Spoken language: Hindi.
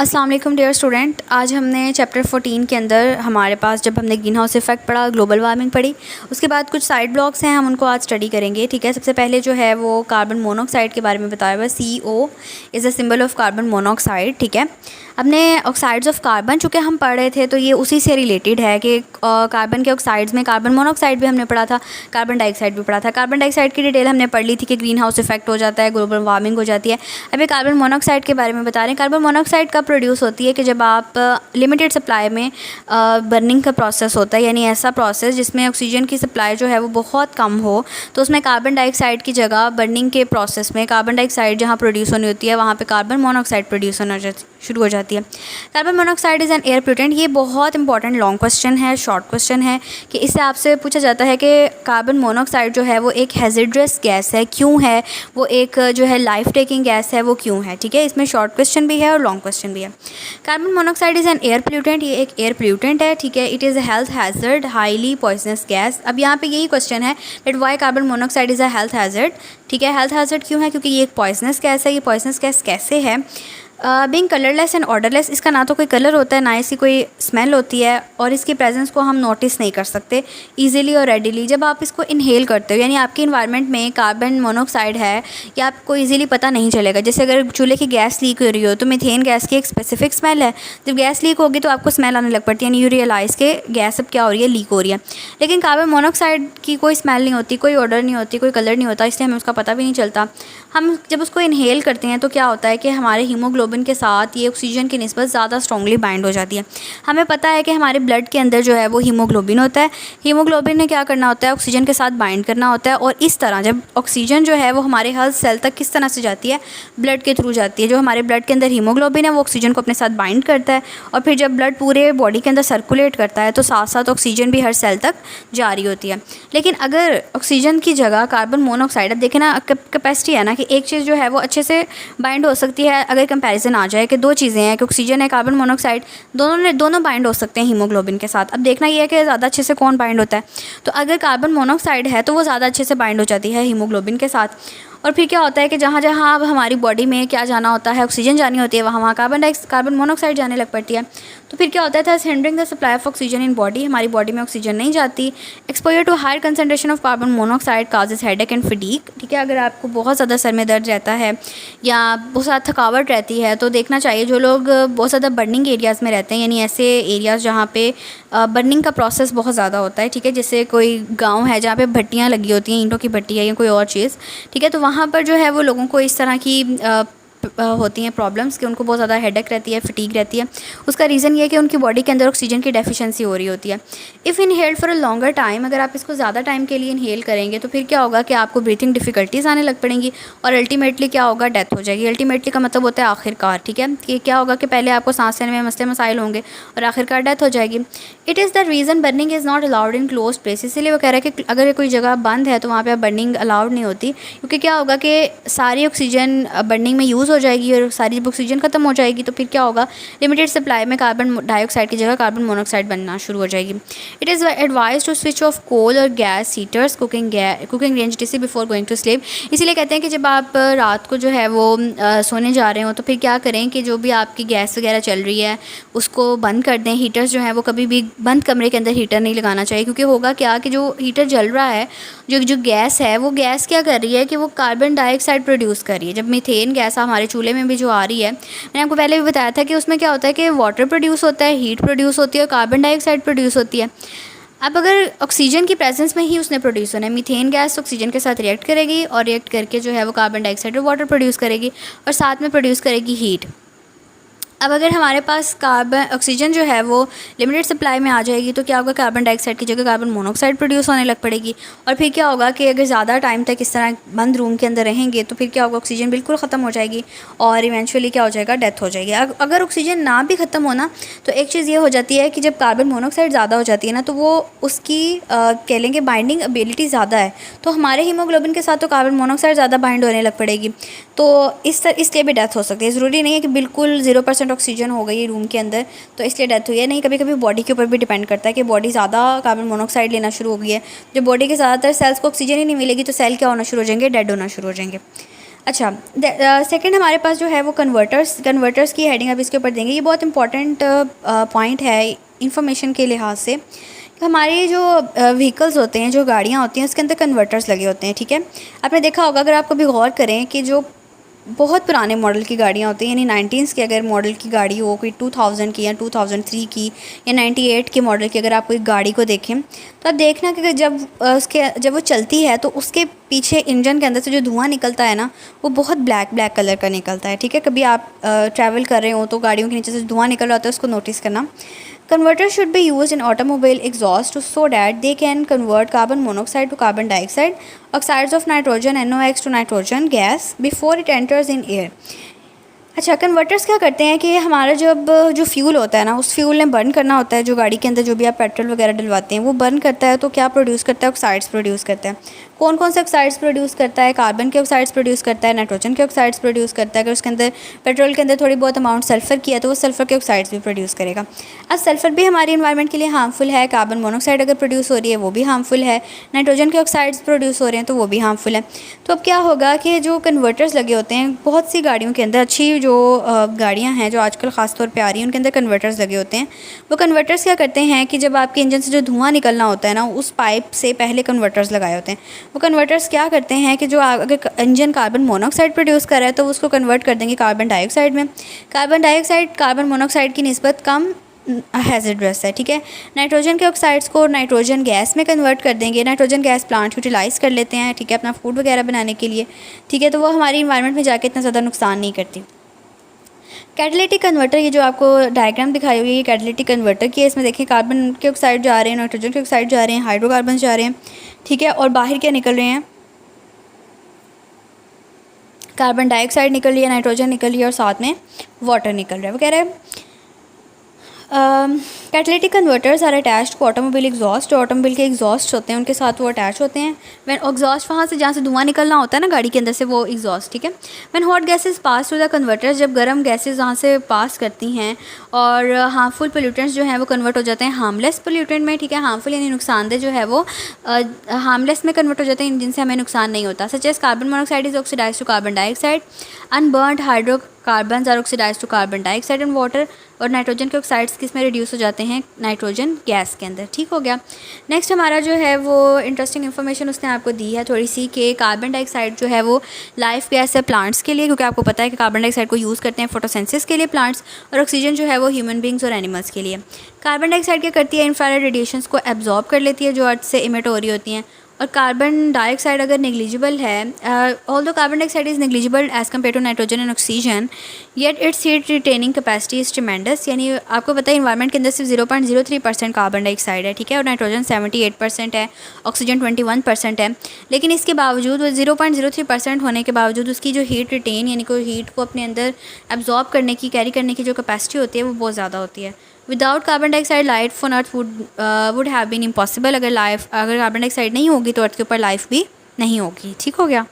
अस्सलाम वालेकुम डियर स्टूडेंट। आज हमने चैप्टर 14 के अंदर हमारे पास जब हमने ग्रीन हाउस इफेक्ट पढ़ा, ग्लोबल वार्मिंग पढ़ी, उसके बाद कुछ साइड ब्लॉक्स हैं, हम उनको आज स्टडी करेंगे। ठीक है, सबसे पहले जो है वो कार्बन मोनोऑक्साइड के बारे में बताया हुआ है। CO is a symbol of carbon monoxide. ठीक है, अपने ऑक्साइड्स ऑफ कार्बन चूँकि हम पढ़ रहे थे तो ये उसी से रिलेटेड है कि कार्बन के ऑक्साइड्स में कार्बन मोनोऑक्साइड भी हमने पढ़ा था, कार्बन डाइऑक्साइड भी पढ़ा था। कार्बन डाइऑक्साइड की डिटेल हमने पढ़ ली थी कि ग्रीन हाउस इफेक्ट हो जाता है, ग्लोबल वार्मिंग हो जाती है। अभी कार्बन मोनोऑक्साइड के बारे में बता रहे हैं। कार्बन मोनोऑक्साइड कब प्रोड्यूस होती है कि जब आप लिमिटेड सप्लाई में बर्निंग का प्रोसेस होता है, यानी ऐसा प्रोसेस जिसमें ऑक्सीजन की सप्लाई जो है वो बहुत कम हो, तो उसमें कार्बन डाइऑक्साइड की जगह बर्निंग के प्रोसेस में कार्बन डाइऑक्साइड जहाँ प्रोड्यूस होनी होती है वहाँ पे कार्बन मोनोऑक्साइड प्रोड्यूस होना शुरू हो जाती है। Carbon monoxide is an air pollutant. ये बहुत इंपॉर्टेंट लॉन्ग क्वेश्चन है, शॉर्ट क्वेश्चन है कि इससे आपसे पूछा जाता है कि कार्बन मोनोऑक्साइड जो है वो एक हैज़र्डस गैस है, क्यों है वो एक जो है लाइफ टेकिंग गैस है, वो क्यों है। ठीक है, इसमें शॉर्ट क्वेश्चन भी है और लॉन्ग क्वेश्चन भी है। Carbon monoxide is an air pollutant. ये एक एयर पोल्यूटेंट है। ठीक है, it is a health hazard, highly poisonous gas. अब यहाँ पे यही क्वेश्चन है that why carbon monoxide is a health hazard. ठीक है, हेल्थ हैज़र्ड क्यों है? क्योंकि ये एक पॉइजनस गैस है। ये पॉइजनस गैस कैसे है? बीइंग कलरलेस एंड ऑर्डरलेस, इसका ना तो कोई कलर होता है ना इसकी कोई स्मेल होती है, और इसकी प्रेजेंस को हम नोटिस नहीं कर सकते इजीली और रेडिली। जब आप इसको इनहेल करते हो, यानी आपके इन्वायरमेंट में कार्बन मोनोऑक्साइड है, या आपको इजीली पता नहीं चलेगा। जैसे अगर चूल्हे की गैस लीक हो रही हो तो मीथेन गैस की एक स्पेसिफिक स्मेल है। जब गैस लीक होगी तो आपको स्मेल आने लग पड़ती है, यानी यू रियलाइज़ के गैस अब क्या हो रही है, लीक हो रही है। लेकिन कार्बन मोनोऑक्साइड की कोई स्मेल नहीं होती, कोई ऑर्डर नहीं होती, कोई कलर नहीं होता, इसलिए हमें उसका पता भी नहीं चलता। हम जब उसको इनहेल करते हैं तो क्या होता है कि हमारे हीमोग्लोबिन के साथ ये ऑक्सीजन की निस्बत ज़्यादा स्ट्रॉन्गली बाइंड हो जाती है। हमें पता है कि हमारे ब्लड के अंदर जो है वो हीमोग्लोबिन होता है। हीमोग्लोबिन ने क्या करना होता है, ऑक्सीजन के साथ बाइंड करना होता है, और इस तरह जब ऑक्सीजन जो है वो हमारे हर सेल तक किस तरह से जाती है, ब्लड के थ्रू जाती है। जो हमारे ब्लड के अंदर हीमोग्लोबिन है वो ऑक्सीजन को अपने साथ बाइंड करता है, और फिर जब ब्लड पूरे बॉडी के अंदर सर्कुलेट करता है तो साथ साथ ऑक्सीजन भी हर सेल तक जा रही होती है। लेकिन अगर ऑक्सीजन की जगह कार्बन मोनोऑक्साइड, अब देखें ना कैपेसिटी है ना कि एक चीज़ जो है वो अच्छे से बाइंड हो सकती है। अगर कंपैरिजन आ जाए कि दो चीज़ें हैं कि ऑक्सीजन है, कार्बन मोनोऑक्साइड, दोनों बाइंड हो सकते हैं हीमोग्लोबिन के साथ। अब देखना ये है कि ज़्यादा अच्छे से कौन बाइंड होता है। तो अगर कार्बन मोनोऑक्साइड है तो वो ज़्यादा अच्छे से बाइंड हो जाती है हीमोग्लोबिन के साथ। और फिर क्या होता है कि जहाँ जहाँ अब हमारी बॉडी में क्या जाना होता है, ऑक्सीजन जानी होती है, वहाँ वहाँ कार्बन मोनोऑक्साइड जाने लग पड़ती है। तो फिर क्या होता है, thus hindering the supply of oxygen in body, हमारी बॉडी में ऑक्सीजन नहीं जाती। Exposure to higher concentration of carbon monoxide causes headache and fatigue. ठीक है, अगर आपको बहुत ज़्यादा सर में दर्द रहता है या बहुत ज़्यादा थकावट रहती है तो देखना चाहिए, जो लोग बहुत ज़्यादा बर्निंग एरियाज़ में रहते हैं, यानी ऐसे एरियाज़ जहाँ पे बर्निंग का प्रोसेस बहुत ज़्यादा होता है। ठीक है, जैसे कोई गाँव है जहाँ पे भट्टियाँ लगी होती हैं, ईंटों की भट्टी है या कोई और चीज़। ठीक है, तो वहाँ पर जो है वो लोगों को इस तरह की होती हैं प्रॉब्लम्स कि उनको बहुत ज़्यादा हेडेक रहती है, फटीग रहती है। उसका रीज़न ये है कि उनकी बॉडी के अंदर ऑक्सीजन की डेफिशिएंसी हो रही होती है। If inhaled for a longer time, अगर आप इसको ज़्यादा टाइम के लिए इनहेल करेंगे तो फिर क्या होगा कि आपको ब्रीथिंग डिफ़िकल्टीज़ आने लग पड़ेंगी, और अल्टीमेटली क्या होगा, डेथ हो जाएगी। अल्टीमेटली का मतलब होता है आखिरकार। ठीक है, कि क्या होगा कि पहले आपको सांस लेने में मसले मसाइल होंगे और आखिरकार डेथ हो जाएगी। It is the reason burning is not allowed in close place. इसलिए वो कह रहा है कि अगर कोई जगह बंद है तो वहाँ पर बर्निंग अलाउड नहीं होती, क्योंकि क्या होगा कि सारी ऑक्सीजन बर्निंग में यूज़ हो जाएगी, और जब ऑक्सीजन खत्म हो जाएगी तो फिर क्या होगा, लिमिटेड सप्लाई में कार्बन डाइऑक्साइड की जगह कार्बन मोनोऑक्साइड बनना शुरू हो जाएगी। It is advise to switch off coal और gas heaters cooking range etc before going to sleep. इसीलिए कहते हैं कि जब आप रात को जो है वो सोने जा रहे हो तो फिर क्या करें कि जो भी आपकी गैस वगैरह चल रही है उसको बंद कर दें। हीटर्स जो है वो कभी भी बंद कमरे के अंदर हीटर नहीं लगाना चाहिए, क्योंकि होगा क्या कि जो हीटर जल रहा है, जो गैस है, वो गैस क्या कर रही है कि वो कार्बन डाइऑक्साइड प्रोड्यूस कर रही है। जब मीथेन गैस हमारे चूल्हे में भी जो आ रही है, मैंने आपको पहले भी बताया था कि उसमें क्या होता है कि वाटर प्रोड्यूस होता है, हीट प्रोड्यूस होती है और कार्बन डाइऑक्साइड प्रोड्यूस होती है। अब अगर ऑक्सीजन की प्रेजेंस में ही उसने प्रोड्यूस होना है, मीथेन गैस ऑक्सीजन के साथ रिएक्ट करेगी, और रिएक्ट करके जो है वो कार्बन डाइऑक्साइड और वाटर प्रोड्यूस करेगी, और साथ में प्रोड्यूस करेगी हीट। अब अगर हमारे पास कार्बन ऑक्सीजन जो है वो लिमिटेड सप्लाई में आ जाएगी तो क्या होगा, कार्बन डाइऑक्साइड की जगह कार्बन मोनोऑक्साइड प्रोड्यूस होने लग पड़ेगी। और फिर क्या होगा कि अगर ज़्यादा टाइम तक इस तरह बंद रूम के अंदर रहेंगे तो फिर क्या होगा, ऑक्सीजन बिल्कुल ख़त्म हो जाएगी और इवेंचुअली क्या हो जाएगा, डेथ हो जाएगी। अगर ऑक्सीजन ना भी ख़त्म होना तो एक चीज़ ये हो जाती है कि जब कार्बन मोनोऑक्साइड ज़्यादा हो जाती है ना, तो वो उसकी कह लेंगे बाइंडिंग एबिलिटी ज़्यादा है, तो हमारे हीमोग्लोबिन के साथ तो कार्बन मोनोऑक्साइड ज़्यादा बाइंड होने लग पड़ेगी, तो इसलिए भी डेथ हो सकती है। ज़रूरी नहीं है कि बिल्कुल 0% ऑक्सीजन हो गई रूम के अंदर तो इसलिए डेथ हुई है, नहीं, कभी कभी बॉडी के ऊपर भी डिपेंड करता है कि बॉडी ज़्यादा कार्बन मोनोऑक्साइड लेना शुरू हो गई है। जब बॉडी के ज़्यादातर सेल्स को ऑक्सीजन ही नहीं मिलेगी तो सेल क्या होना शुरू हो जाएंगे, डेड होना शुरू हो जाएंगे। अच्छा, सेकंड हमारे पास जो है वो कन्वर्टर्स की हेडिंग अब इसके ऊपर देंगे। ये बहुत इंपॉर्टेंट पॉइंट है इंफॉर्मेशन के लिहाज से। हमारे जो व्हीकल्स होते हैं, जो गाड़ियाँ होती हैं, उसके अंदर कन्वर्टर्स लगे होते हैं, ठीक है। आपने देखा होगा, अगर आप कभी गौर करें कि जो बहुत पुराने मॉडल की गाड़ियाँ होती हैं, यानी 19s की अगर मॉडल की गाड़ी हो, कोई 2000 की या 2003 की या 98 के मॉडल की अगर आप कोई गाड़ी को देखें, तो आप देखना कि जब वो चलती है तो उसके पीछे इंजन के अंदर से जो धुआं निकलता है ना, वो बहुत ब्लैक कलर का निकलता है, ठीक है। कभी आप ट्रैवल कर रहे हो तो गाड़ियों के नीचे से धुआं निकल रहा होता है, उसको नोटिस करना। Converters should be used in automobile exhaust so that they can convert carbon monoxide to carbon dioxide, oxides of nitrogen NOx to nitrogen gas before it enters in air. अच्छा, कन्वर्टर्स क्या करते हैं कि हमारा जब जो फ्यूल होता है ना, उस फ्यूल ने बर्न करना होता है, जो गाड़ी के अंदर जो भी आप पेट्रोल वगैरह डलवाते हैं वो बर्न करता है, तो क्या प्रोड्यूस करता है? ऑक्साइड्स प्रोड्यूस करता है। कौन कौन से ऑक्साइड्स प्रोड्यूस करता है? कार्बन के ऑक्साइड्स प्रोड्यूस करता है, नाइट्रोजन के ऑक्साइड्स प्रोड्यूस करता है। अगर उसके अंदर पेट्रोल के अंदर थोड़ी बहुत अमाउंट सल्फ़र की है तो वो सल्फ़र के ऑक्साइड्स भी प्रोड्यूस करेगा। अब सल्फ़र भी हमारी इन्वायरमेंट के लिए हार्मफुल है, कार्बन मोनोक्साइड अगर प्रोड्यूस हो रही है वो भी हार्मफुल है, नाइट्रोजन के ऑक्साइड्स प्रोड्यूस हो रहे हैं तो वो भी हार्मफुल है। तो अब क्या होगा कि जो कन्वर्टर्स लगे होते हैं बहुत सी गाड़ियों के अंदर, अच्छी जो गाड़ियाँ हैं जो आजकल ख़ास तौर पे आ रही हैं, उनके अंदर कन्वर्टर्स लगे होते हैं। वो कन्वर्टर्स क्या करते हैं कि जब आपके इंजन से जो धुआं निकलना होता है ना, उस पाइप से पहले कन्वर्टर्स लगाए होते हैं। वो कन्वर्टर्स क्या करते हैं कि जो अगर इंजन कार्बन मोनोक्साइड प्रोड्यूस कर रहा है तो उसको कन्वर्ट कर देंगे कार्बन डाइऑक्साइड में। कार्बन डाइऑक्साइड कार्बन मोनोक्साइड की निस्बत कम हैज़र्डस है, ठीक है। नाइट्रोजन के ऑक्साइड्स को नाइट्रोजन गैस में कन्वर्ट कर देंगे। नाइट्रोजन गैस प्लांट यूटिलाइज़ कर लेते हैं, ठीक है, अपना फूड वगैरह बनाने के लिए, ठीक है। तो वो हमारी इन्वायरमेंट में जाके इतना ज़्यादा नुकसान नहीं करती। कैटालिटिक कन्वर्टर, ये जो आपको डायग्राम दिखाई हुई है, ये कैटालिटिक कन्वर्टर की है। इसमें देखिए कार्बन के ऑक्साइड जा रहे हैं, नाइट्रोजन के ऑक्साइड जा रहे हैं, हाइड्रोकार्बन जा रहे हैं, ठीक है। और बाहर क्या निकल रहे हैं? कार्बन डाइऑक्साइड निकल रही है, नाइट्रोजन निकल रही है और साथ में वाटर निकल रहा है। वो कह रहे हैं catalytic converters are attached to automobile exhaust. जो ऑटोमोबाइल के एग्जॉस्ट होते हैं उनके साथ वो अटैच होते हैं। व्हेन एग्जॉस्ट, वहाँ से जहाँ से धुआं निकलना होता है ना गाड़ी के अंदर से, वो एग्जॉस्ट, ठीक है। When hot gases pass through the converters, जब गर्म गैसेस वहाँ से पास करती हैं और हार्मफुल पोल्यूटेंट्स जो हैं वो कन्वर्ट हो जाते हैं हार्मलेस पोल्यूटेंट में, ठीक है। हार्मफुल यानी नुकसानदेह जो है वो हार्मलेस में कन्वर्ट हो जाते हैं, जिनसे हमें नुकसान नहीं होता। Such as carbon monoxide is oxidise to carbon dioxide, unburned hydrocarbons are oxidise to carbon dioxide and water. और नाइट्रोजन के ऑक्साइड्स किस में रिड्यूस हो जाते हैं? नाइट्रोजन गैस के अंदर, ठीक हो गया। नेक्स्ट हमारा जो है वो इंटरेस्टिंग इन्फॉर्मेशन उसने आपको दी है थोड़ी सी, कि कार्बन डाइऑक्साइड जो है वो लाइफ गैस है प्लांट्स के लिए, क्योंकि आपको पता है कि कार्बन डाइऑक्साइड को यूज़ करते हैं फोटोसिंथेसिस के लिए प्लांट्स, और ऑक्सीजन जो है वो ह्यूमन बींग्स और एनिमल्स के लिए। कार्बन डाइऑक्साइड क्या करती है? इंफ्रारेड रेडिएशंस को एब्जॉर्ब कर लेती है जो अर्थ से इमिट हो रही होती हैं। और कार्बन डाइऑक्साइड अगर नेग्लिजिबल है, although carbon dioxide is negligible as compare to nitrogen and oxygen, yet its heat retaining capacity is tremendous. यानी आपको पता है इन्वायरमेंट के अंदर सिर्फ 0.03% कार्बन डाइऑक्साइड है, ठीक है, और नाइट्रोजन 78% है, ऑक्सीजन 21% है। लेकिन इसके बावजूद वो 0.03% होने के बावजूद उसकी जो हीट रिटेन यानी कोई हीट को अपने अंदर एब्जॉर्ब करने की, कैरी करने की जो कैपेसिटी होती है वो बहुत ज़्यादा होती है। Without carbon dioxide life on earth would have been impossible. अगर कार्बन डाइऑक्साइड नहीं होगी तो अर्थ के ऊपर लाइफ भी नहीं होगी, ठीक हो गया।